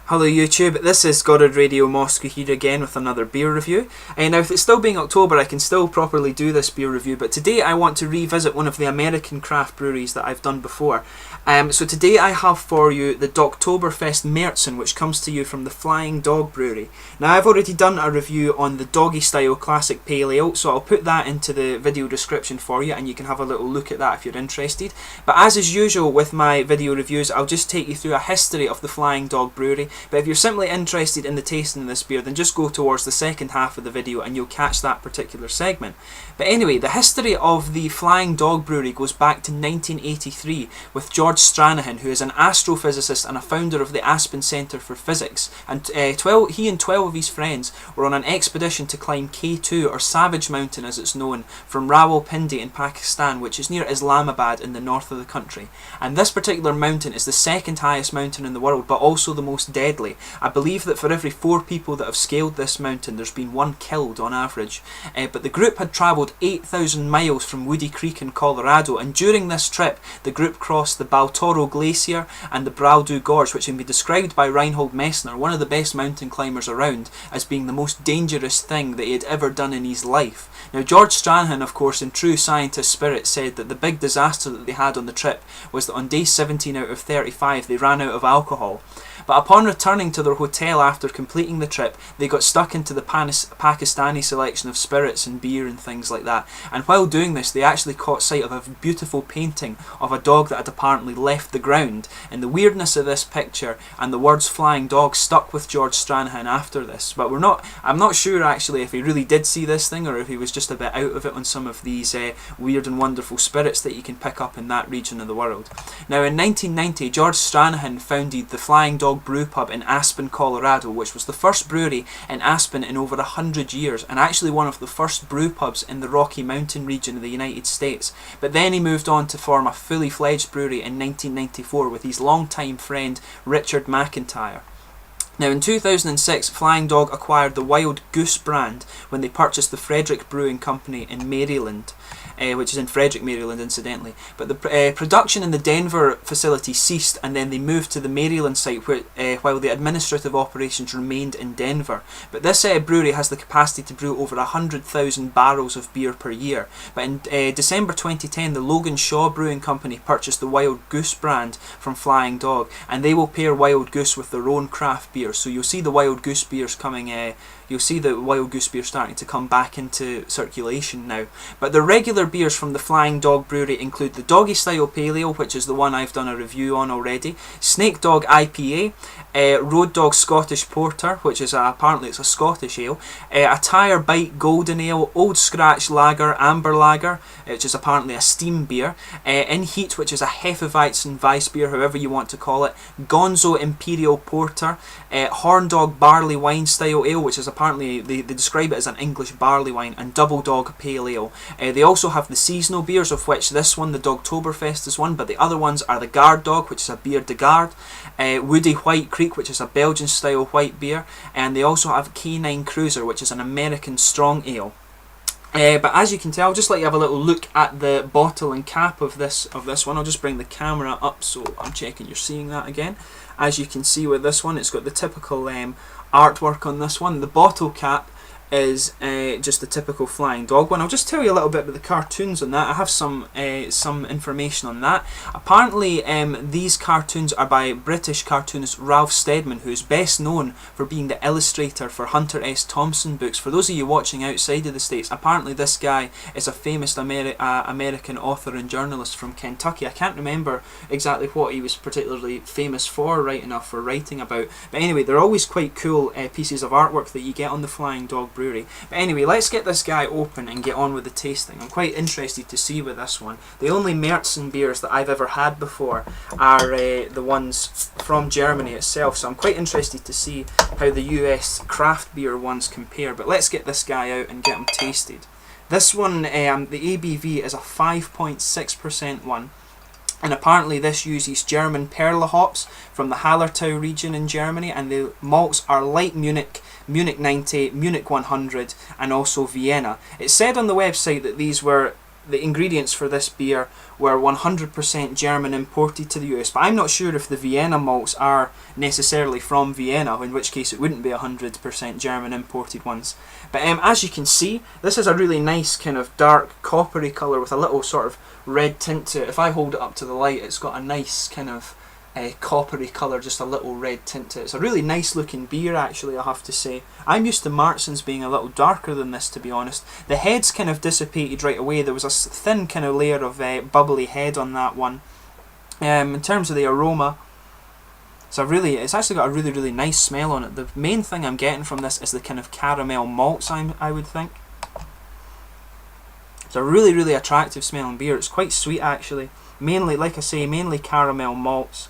Hello YouTube, this is Goddard Radio Moscow here again with another beer review. Now if it's still being October I can still properly do this beer review, but today I want to revisit one of the American craft breweries that I've done before. So today I have for you the Dogtoberfest Märzen, which comes to you from the Flying Dog Brewery. Now I've already done a review on the Doggie style classic pale ale, so I'll put that into the video description for you and you can have a little look at that if you're interested. But as is usual with my video reviews, I'll just take you through a history of the Flying Dog Brewery. But if you're simply interested in the tasting of this beer, then just go towards the second half of the video and you'll catch that particular segment. But anyway, the history of the Flying Dog Brewery goes back to 1983 with George Stranahan, who is an astrophysicist and a founder of the Aspen Centre for Physics. And he and 12 of his friends were on an expedition to climb K2, or Savage Mountain as it's known, from Rawalpindi in Pakistan, which is near Islamabad in the north of the country. And this particular mountain is the second highest mountain in the world, but also the most deadly. I believe that for every 4 people that have scaled this mountain, there's been 1 killed on average. But the group had travelled 8,000 miles from Woody Creek in Colorado, and during this trip the group crossed the Baltoro Glacier and the Braldu Gorge, which can be described by Reinhold Messner, one of the best mountain climbers around, as being the most dangerous thing that he had ever done in his life. Now George Stranahan, of course, in true scientist spirit, said that the big disaster that they had on the trip was that on day 17 out of 35 they ran out of alcohol. But upon returning to their hotel after completing the trip, they got stuck into the Pakistani selection of spirits and beer and things like that. And while doing this, they actually caught sight of a beautiful painting of a dog that had apparently left the ground. And the weirdness of this picture and the words "flying dog" stuck with George Stranahan after this. But I'm not sure actually if he really did see this thing or if he was just a bit out of it on some of these weird and wonderful spirits that you can pick up in that region of the world. Now in 1990, George Stranahan founded the Flying Dog Brew Pub in Aspen, Colorado, which was the first brewery in Aspen in over 100 years, and actually one of the first brew pubs in the Rocky Mountain region of the United States. But then he moved on to form a fully fledged brewery in 1994 with his longtime friend Richard McIntyre. Now in 2006, Flying Dog acquired the Wild Goose brand when they purchased the Frederick Brewing Company in Maryland, which is in Frederick, Maryland incidentally. But the production in the Denver facility ceased, and then they moved to the Maryland site while the administrative operations remained in Denver. But this brewery has the capacity to brew over 100,000 barrels of beer per year. But in December 2010, the Logan Shaw Brewing Company purchased the Wild Goose brand from Flying Dog, and they will pair Wild Goose with their own craft beer. So you'll see the Wild Goose beers coming. You'll see the Wild Goose beer starting to come back into circulation now. But the regular beers from the Flying Dog Brewery include the Doggie Style Pale Ale, which is the one I've done a review on already, Snake Dog IPA, Road Dog Scottish Porter, which is apparently it's a Scottish ale, a Tire Bite Golden Ale, Old Scratch Lager, Amber Lager, which is apparently a steam beer, In Heat, which is a Hefeweizen Weiss beer, however you want to call it, Gonzo Imperial Porter, Horn Dog Barley Wine Style Ale, which is apparently they describe it as an English barley wine, and Double Dog Pale Ale. They also have the seasonal beers, of which this one, the Dogtoberfest, is one, but the other ones are the Guard Dog, which is a Bier de Garde, Woody White Creek, which is a Belgian style white beer, and they also have K9 Cruiser, which is an American strong ale. But as you can tell, just like you have a little look at the bottle and cap of this one. I'll just bring the camera up so I'm checking you're seeing that again. As you can see with this one, it's got the typical artwork on this one. The bottle cap is just the typical Flying Dog one. I'll just tell you a little bit about the cartoons on that. I have some information on that. Apparently these cartoons are by British cartoonist Ralph Steadman, who is best known for being the illustrator for Hunter S. Thompson books. For those of you watching outside of the States, apparently this guy is a famous American author and journalist from Kentucky. I can't remember exactly what he was particularly famous for writing about. But anyway, they're always quite cool pieces of artwork that you get on the Flying Dog Brewery. But anyway, let's get this guy open and get on with the tasting. I'm quite interested to see with this one. The only Märzen beers that I've ever had before are the ones from Germany itself, so I'm quite interested to see how the US craft beer ones compare. But let's get this guy out and get them tasted. This one, the ABV is a 5.6% one. And apparently this uses German Perla hops from the Hallertau region in Germany, and the malts are light Munich, Munich 90, Munich 100 and also Vienna. It said on the website that these were the ingredients for this beer were 100% German imported to the US, but I'm not sure if the Vienna malts are necessarily from Vienna, in which case it wouldn't be 100% German imported ones. But as you can see, this is a really nice kind of dark coppery colour with a little sort of red tint to it. If I hold it up to the light, it's got a nice kind of coppery colour, just a little red tint to it. It's a really nice looking beer actually, I have to say. I'm used to Märzens being a little darker than this, to be honest. The head's kind of dissipated right away. There was a thin kind of layer of bubbly head on that one. In terms of the aroma, it's actually got a really, really nice smell on it. The main thing I'm getting from this is the kind of caramel malts, I would think. It's a really, really attractive smelling beer. It's quite sweet actually. Mainly, like I say, mainly caramel malts.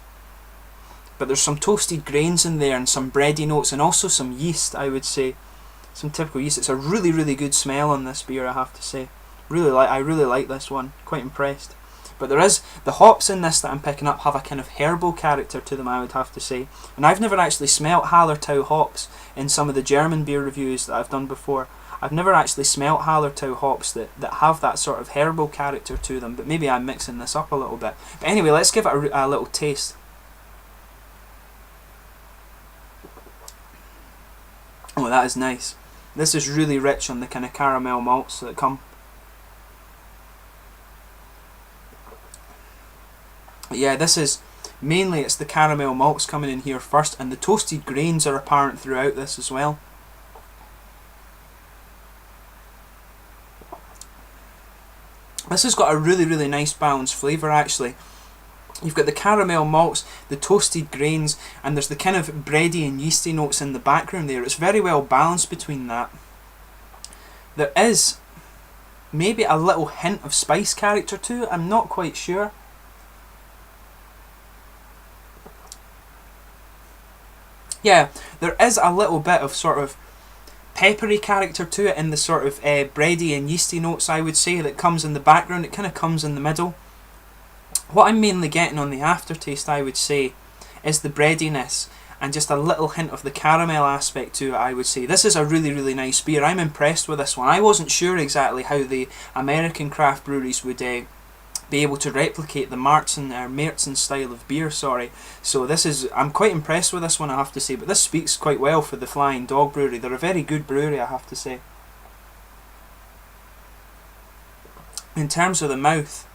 But there's some toasted grains in there and some bready notes and also some yeast, I would say. Some typical yeast. It's a really, really good smell on this beer, I have to say. I really like this one. Quite impressed. But the hops in this that I'm picking up have a kind of herbal character to them, I would have to say. And I've never actually smelt Hallertau hops in some of the German beer reviews that I've done before. I've never actually smelt Hallertau hops that have that sort of herbal character to them, but maybe I'm mixing this up a little bit. But anyway, let's give it a little taste. Oh, that is nice. This is really rich on the kind of caramel malts that come. Yeah, this is mainly, it's the caramel malts coming in here first, and the toasted grains are apparent throughout this as well. This has got a really, really nice balanced flavour actually. You've got the caramel malts, the toasted grains, and there's the kind of bready and yeasty notes in the background there. It's very well balanced between that. There is maybe a little hint of spice character to it, I'm not quite sure. Yeah, there is a little bit of sort of peppery character to it in the sort of bready and yeasty notes, I would say, that comes in the background. It kind of comes in the middle. What I'm mainly getting on the aftertaste, I would say, is the breadiness and just a little hint of the caramel aspect to it, I would say. This is a really, really nice beer. I'm impressed with this one. I wasn't sure exactly how the American craft breweries would be able to replicate the Märzen style of beer, sorry. So I'm quite impressed with this one, I have to say. But this speaks quite well for the Flying Dog Brewery. They're a very good brewery, I have to say. In terms of the mouth,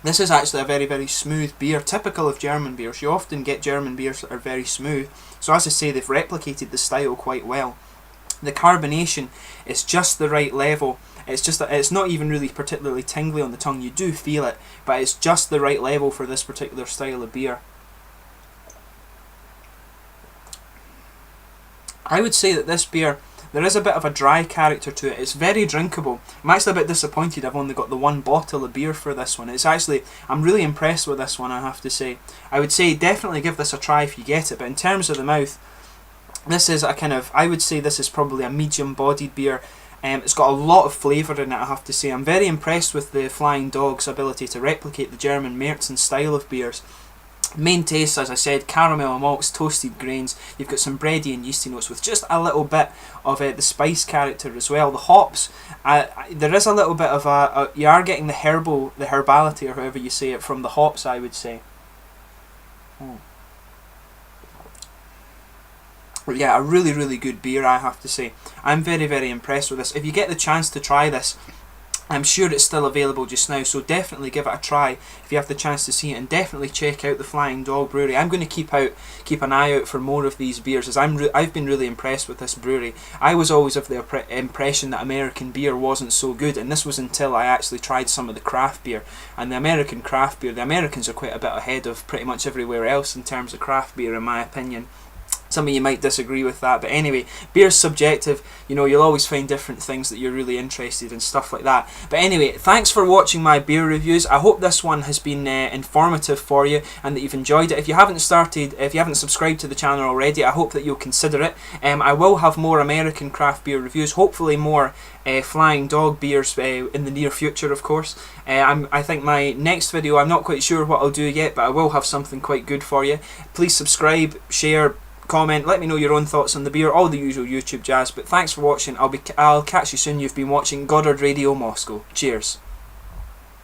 this is actually a very, very smooth beer, typical of German beers. You often get German beers that are very smooth. So as I say, they've replicated the style quite well. The carbonation is just the right level. It's not even really particularly tingly on the tongue. You do feel it, but it's just the right level for this particular style of beer. I would say that this beer, there is a bit of a dry character to it. It's very drinkable. I'm actually a bit disappointed I've only got the one bottle of beer for this one. I'm really impressed with this one, I have to say. I would say definitely give this a try if you get it, but in terms of the mouth, this is I would say this is probably a medium bodied beer. It's got a lot of flavour in it, I have to say. I'm very impressed with the Flying Dog's ability to replicate the German Märzen style of beers. Main tastes, as I said, caramel malts, toasted grains. You've got some bready and yeasty notes with just a little bit of the spice character as well. The hops, there is a little bit of you are getting the herbality, or however you say it, from the hops, I would say. Yeah, a really, really good beer, I have to say. I'm very, very impressed with this. If you get the chance to try this, I'm sure it's still available just now, so definitely give it a try if you have the chance to see it, and definitely check out the Flying Dog Brewery. I'm going to keep an eye out for more of these beers, as I've been really impressed with this brewery. I was always of the impression that American beer wasn't so good, and this was until I actually tried some of the craft beer. And the American craft beer, the Americans are quite a bit ahead of pretty much everywhere else in terms of craft beer, in my opinion. Some of you might disagree with that, but anyway, beer's subjective. You know, you'll always find different things that you're really interested in, stuff like that. But anyway, thanks for watching my beer reviews. I hope this one has been informative for you and that you've enjoyed it. If you haven't subscribed to the channel already, I hope that you'll consider it. I will have more American craft beer reviews, hopefully more Flying Dog beers in the near future, of course. I think my next video, I'm not quite sure what I'll do yet, but I will have something quite good for you. Please subscribe, share, comment, let me know your own thoughts on the beer, all the usual YouTube jazz. But thanks for watching. I'll catch you soon. You've been watching Goddard Radio Moscow. Cheers.